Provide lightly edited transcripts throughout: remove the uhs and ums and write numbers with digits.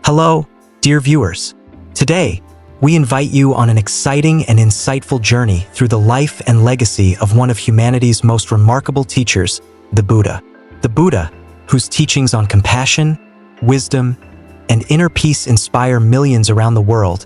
Hello, dear viewers. Today, we invite you on an exciting and insightful journey through the life and legacy of one of humanity's most remarkable teachers, the Buddha. The Buddha, whose teachings on compassion, wisdom, and inner peace inspire millions around the world,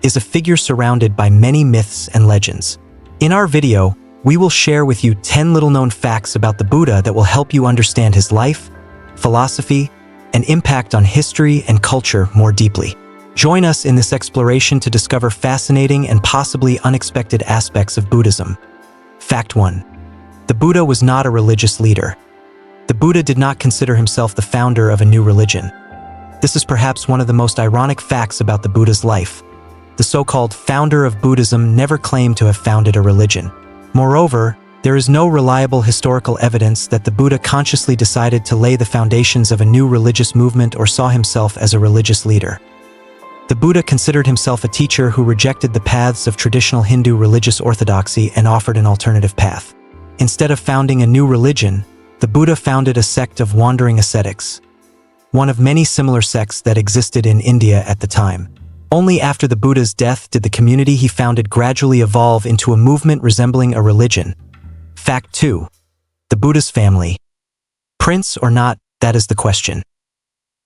is a figure surrounded by many myths and legends. In our video, we will share with you 10 little-known facts about the Buddha that will help you understand his life, philosophy, and impact on history and culture more deeply. Join us in this exploration to discover fascinating and possibly unexpected aspects of Buddhism. Fact 1. The Buddha was not a religious leader. The Buddha did not consider himself the founder of a new religion. This is perhaps one of the most ironic facts about the Buddha's life. The so-called founder of Buddhism never claimed to have founded a religion. Moreover, there is no reliable historical evidence that the Buddha consciously decided to lay the foundations of a new religious movement or saw himself as a religious leader. The Buddha considered himself a teacher who rejected the paths of traditional Hindu religious orthodoxy and offered an alternative path. Instead of founding a new religion, the Buddha founded a sect of wandering ascetics, one of many similar sects that existed in India at the time. Only after the Buddha's death did the community he founded gradually evolve into a movement resembling a religion. Fact 2. The Buddha's family. Prince or not, that is the question.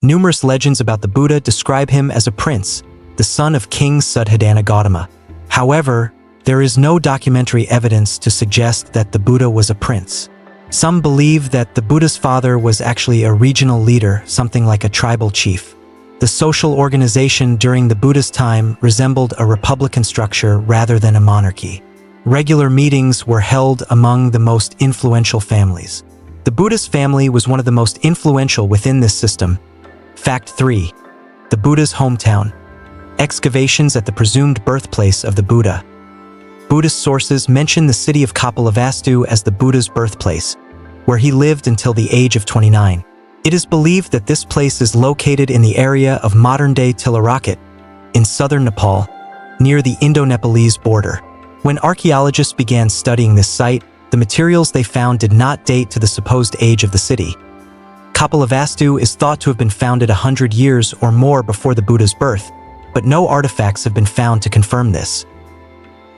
Numerous legends about the Buddha describe him as a prince, the son of King Suddhodana Gautama. However, there is no documentary evidence to suggest that the Buddha was a prince. Some believe that the Buddha's father was actually a regional leader, something like a tribal chief. The social organization during the Buddha's time resembled a republican structure rather than a monarchy. Regular meetings were held among the most influential families. The Buddha's family was one of the most influential within this system. Fact 3. The Buddha's hometown. Excavations at the presumed birthplace of the Buddha. Buddhist sources mention the city of Kapilavastu as the Buddha's birthplace, where he lived until the age of 29. It is believed that this place is located in the area of modern-day Tillarakat, in southern Nepal, near the Indo-Nepalese border. When archaeologists began studying this site, the materials they found did not date to the supposed age of the city. Kapilavastu is thought to have been founded 100 years or more before the Buddha's birth, but no artifacts have been found to confirm this.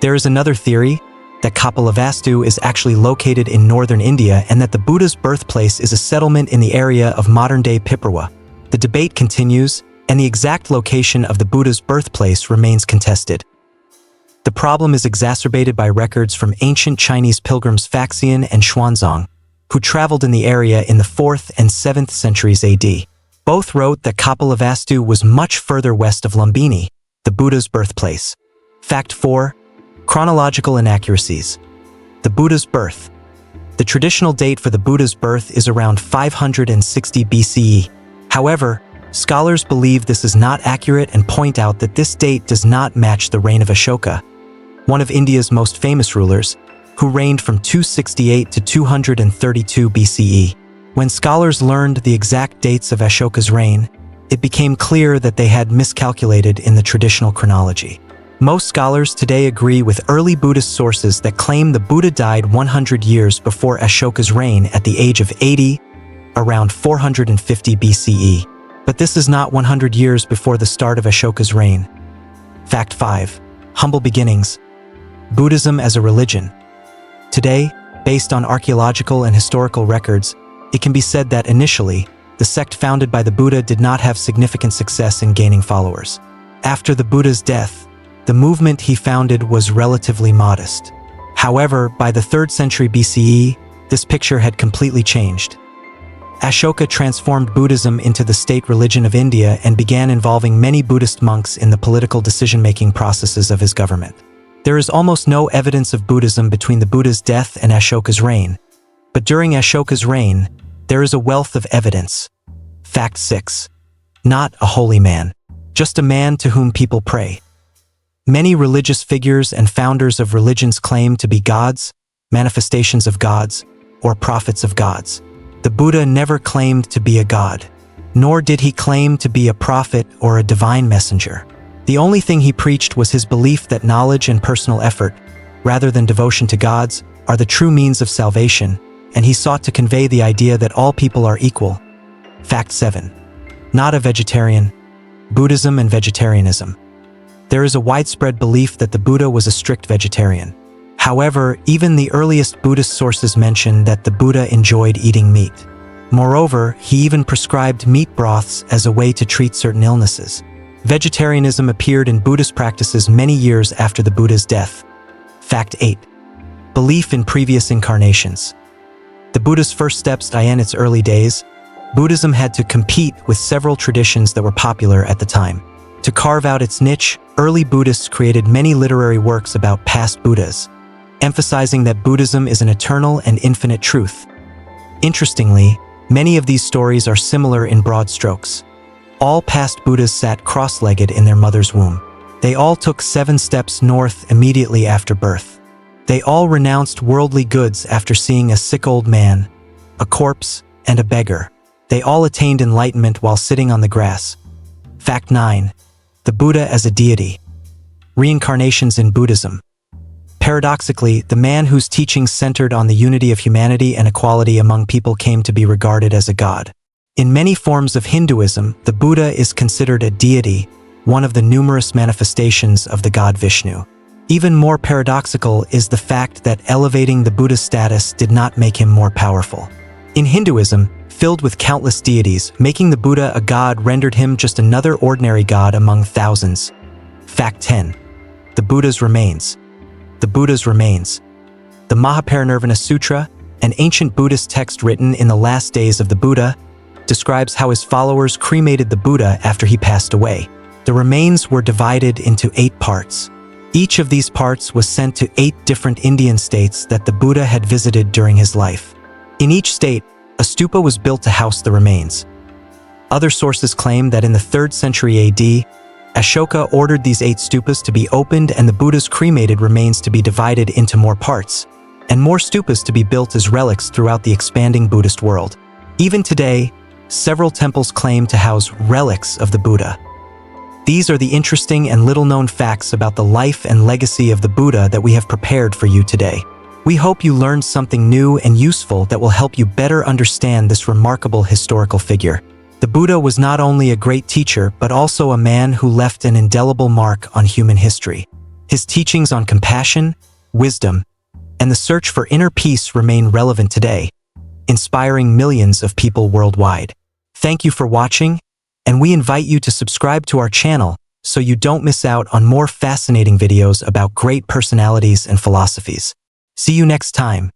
There is another theory that Kapilavastu is actually located in northern India and that the Buddha's birthplace is a settlement in the area of modern-day Piparwa. The debate continues, and the exact location of the Buddha's birthplace remains contested. The problem is exacerbated by records from ancient Chinese pilgrims Faxian and Xuanzang, who traveled in the area in the 4th and 7th centuries AD. Both wrote that Kapilavastu was much further west of Lumbini, the Buddha's birthplace. Fact 4. Chronological inaccuracies. The Buddha's birth. The traditional date for the Buddha's birth is around 560 BCE. However, scholars believe this is not accurate and point out that this date does not match the reign of Ashoka, one of India's most famous rulers, who reigned from 268 to 232 BCE. When scholars learned the exact dates of Ashoka's reign, it became clear that they had miscalculated in the traditional chronology. Most scholars today agree with early Buddhist sources that claim the Buddha died 100 years before Ashoka's reign at the age of 80, around 450 BCE. But this is not 100 years before the start of Ashoka's reign. Fact 5. Humble beginnings. Buddhism as a religion. Today, based on archaeological and historical records, it can be said that initially, the sect founded by the Buddha did not have significant success in gaining followers. After the Buddha's death, the movement he founded was relatively modest. However, by the 3rd century BCE, this picture had completely changed. Ashoka transformed Buddhism into the state religion of India and began involving many Buddhist monks in the political decision-making processes of his government. There is almost no evidence of Buddhism between the Buddha's death and Ashoka's reign, but during Ashoka's reign, there is a wealth of evidence. Fact 6. Not a holy man, just a man to whom people pray. Many religious figures and founders of religions claim to be gods, manifestations of gods, or prophets of gods. The Buddha never claimed to be a god, nor did he claim to be a prophet or a divine messenger. The only thing he preached was his belief that knowledge and personal effort, rather than devotion to gods, are the true means of salvation, and he sought to convey the idea that all people are equal. Fact 7. Not a vegetarian. Buddhism and vegetarianism. There is a widespread belief that the Buddha was a strict vegetarian. However, even the earliest Buddhist sources mention that the Buddha enjoyed eating meat. Moreover, he even prescribed meat broths as a way to treat certain illnesses. Vegetarianism appeared in Buddhist practices many years after the Buddha's death. Fact 8. Belief in previous incarnations. The Buddha's first steps in its early days, Buddhism had to compete with several traditions that were popular at the time. To carve out its niche, early Buddhists created many literary works about past Buddhas, emphasizing that Buddhism is an eternal and infinite truth. Interestingly, many of these stories are similar in broad strokes. All past Buddhas sat cross-legged in their mother's womb. They all took 7 steps north immediately after birth. They all renounced worldly goods after seeing a sick old man, a corpse, and a beggar. They all attained enlightenment while sitting on the grass. Fact 9. The Buddha as a deity. Reincarnations in Buddhism. Paradoxically, the man whose teachings centered on the unity of humanity and equality among people came to be regarded as a god. In many forms of Hinduism, the Buddha is considered a deity, one of the numerous manifestations of the god Vishnu. Even more paradoxical is the fact that elevating the Buddha's status did not make him more powerful. In Hinduism, filled with countless deities, making the Buddha a god rendered him just another ordinary god among thousands. Fact 10. The Buddha's remains. The Buddha's remains. The Mahaparinirvana Sutra, an ancient Buddhist text written in the last days of the Buddha, describes how his followers cremated the Buddha after he passed away. The remains were divided into 8 parts. Each of these parts was sent to 8 different Indian states that the Buddha had visited during his life. In each state, a stupa was built to house the remains. Other sources claim that in the 3rd century AD, Ashoka ordered these 8 stupas to be opened and the Buddha's cremated remains to be divided into more parts, and more stupas to be built as relics throughout the expanding Buddhist world. Even today, several temples claim to house relics of the Buddha. These are the interesting and little-known facts about the life and legacy of the Buddha that we have prepared for you today. We hope you learned something new and useful that will help you better understand this remarkable historical figure. The Buddha was not only a great teacher, but also a man who left an indelible mark on human history. His teachings on compassion, wisdom, and the search for inner peace remain relevant today, inspiring millions of people worldwide. Thank you for watching, and we invite you to subscribe to our channel so you don't miss out on more fascinating videos about great personalities and philosophies. See you next time.